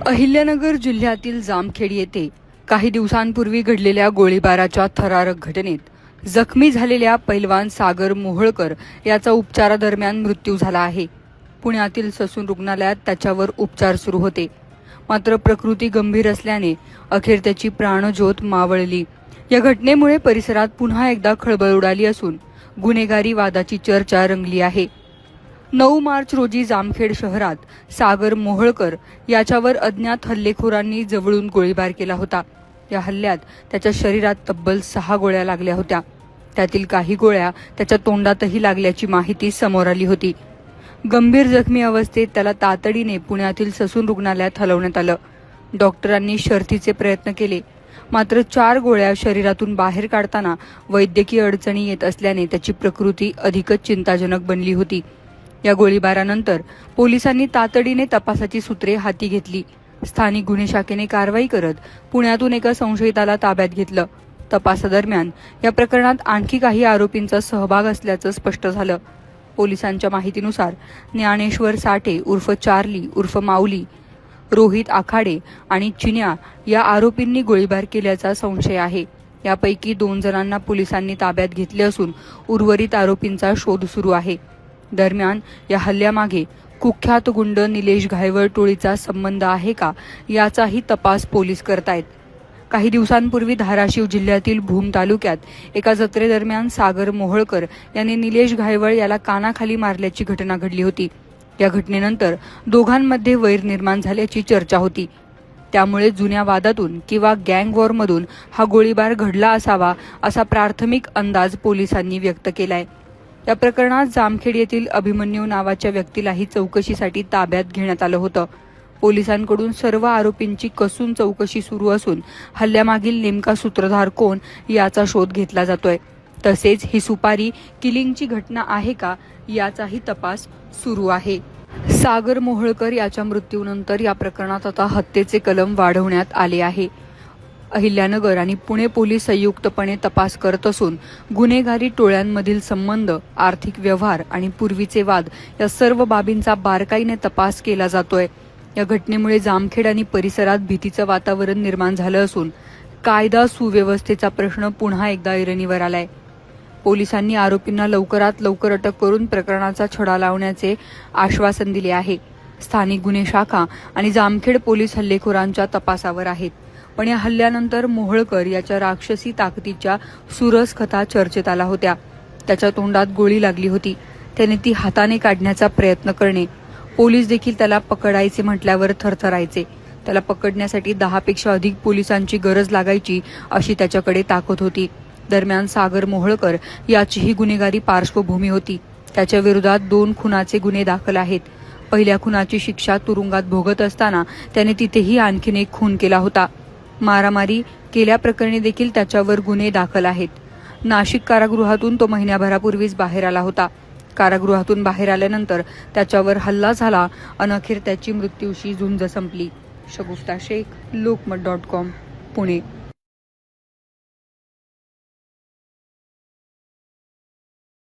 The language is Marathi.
अहिल्यानगर जिल्ह्यातील जामखेड येथे काही दिवसांपूर्वी घडलेल्या गोळीबाराच्या थरारक घटनेत जखमी झालेल्या पैलवान सागर मोहोळकर याचा उपचारादरम्यान मृत्यू झाला आहे। पुण्यातील ससून रुग्णालयात त्याच्यावर उपचार सुरू होते, मात्र प्रकृती गंभीर असल्याने अखेर त्याची प्राणज्योत मावळली। या घटनेमुळे परिसरात पुन्हा एकदा खळबळ उडाली असून गुन्हेगारी वादाची चर्चा रंगली आहे। 9 मार्च रोजी जामखेड शहरात सागर मोहोळकर याच्यावर अज्ञात हल्लेखोरांनी जवळून गोळीबार केला होता। या हल्ल्यात त्याच्या शरीरात तब्बल 6 गोळ्या लागल्या होत्या। त्यातील काही गोळ्या त्याच्या तोंडातही लागल्याची माहिती समोर आली होती। गंभीर जखमी अवस्थेत त्याला तातडीने पुण्यातील ससून रुग्णालयात हलवण्यात आलं। डॉक्टरांनी शर्थीचे प्रयत्न केले, मात्र 4 गोळ्या शरीरातून बाहेर काढताना वैद्यकीय अडचणी येत असल्याने त्याची प्रकृती अधिकच चिंताजनक बनली होती। या गोळीबारानंतर पोलिसांनी तातडीने तपासाची सूत्रे हाती घेतली। स्थानिक गुन्हे शाखेने कारवाई करत पुण्यातून एका संशयिताला ताब्यात घेतलं। तपासादरम्यान या प्रकरणात आणखी काही आरोपींचा सहभाग असल्याचं स्पष्ट झालं। पोलिसांच्या माहितीनुसार ज्ञानेश्वर साठे उर्फ चार्ली उर्फ माऊली, रोहित आखाडे आणि चिन्या या आरोपींनी गोळीबार केल्याचा संशय आहे। यापैकी 2 जणांना पोलिसांनी ताब्यात घेतले असून उर्वरित आरोपींचा शोध सुरू आहे। दरम्यान या हल्ल्यामागे कुख्यात गुंड निलेश घायवळ टोळीचा संबंध आहे का याचाही तपास पोलीस करतायत। काही दिवसांपूर्वी धाराशिव जिल्ह्यातील भूम तालुक्यात एका जत्रेदरम्यान सागर मोहोळकर यांनी निलेश घायवळ याला कानाखाली मारल्याची घटना घडली होती। या घटनेनंतर दोघांमध्ये वैर निर्माण झाल्याची चर्चा होती। त्यामुळे जुन्या वादातून किंवा गँग वॉरमधून हा गोळीबार घडला असावा असा प्राथमिक अंदाज पोलिसांनी व्यक्त केलाय। या प्रकरणात जामखेड येथील अभिमन्यू नावाच्या व्यक्तीलाही चौकशीसाठी ताब्यात घेण्यात आलं होतं। पोलिसांकडून सर्व आरोपींची कसून चौकशी सुरू असून हल्ल्यामागील नेमका सूत्रधार कोण याचा शोध घेतला जातोय। तसेच ही सुपारी किलिंगची घटना आहे का याचाही तपास सुरू आहे। सागर मोहोळकर याच्या मृत्यूनंतर या प्रकरणात आता हत्येचे कलम वाढवण्यात आले आहे। अहिल्यानगर आणि पुणे पोलीस संयुक्तपणे तपास करत असून गुन्हेगारी टोळ्यांमधील संबंध, आर्थिक व्यवहार आणि पूर्वीचे वाद या सर्व बाबींचा बारकाईने तपास केला जातोय। या घटनेमुळे जामखेड आणि परिसरात भीतीचं वातावरण निर्माण झालं असून कायदा सुव्यवस्थेचा प्रश्न पुन्हा एकदा ऐरणीवर आलाय। पोलिसांनी आरोपींना लवकरात लवकर अटक करून प्रकरणाचा छडा लावण्याचे आश्वासन दिले आहे। स्थानिक गुन्हे शाखा आणि जामखेड पोलीस हल्लेखोरांच्या तपासावर आहेत, पण या हल्ल्यानंतर मोहोळकर याच्या राक्षसी ताकदीच्या सुरस कथा चर्चेत आला होत्या। त्याच्या तोंडात गोळी लागली होती, त्याने ती हाताने काढण्याचा प्रयत्न करणे, पोलीस देखील त्याला पकडायचे म्हटल्यावर थरथरायचे। त्याला पकडण्यासाठी 10 पेक्षा अधिक पोलिसांची गरज लागायची अशी त्याच्याकडे ताकद होती। दरम्यान सागर मोहोळकर याचीही गुन्हेगारी पार्श्वभूमी होती। त्याच्या विरोधात 2 खुनाचे गुन्हे दाखल आहेत। पहिल्या खुनाची शिक्षा तुरुंगात भोगत असताना त्याने तिथेही आणखीन एक खून केला होता। मारामारी केल्याप्रकरणी देखील त्याच्यावर गुन्हे दाखल आहेत। नाशिक कारागृहातून तो महिन्याभरापूर्वीच बाहेर आला होता। कारागृहातून बाहेर आल्यानंतर त्याच्यावर हल्ला झाला आणि अखेर त्याची मृत्यूशी झुंज संपली। शगुफ्ता शेख, लोकमत.com, पुणे।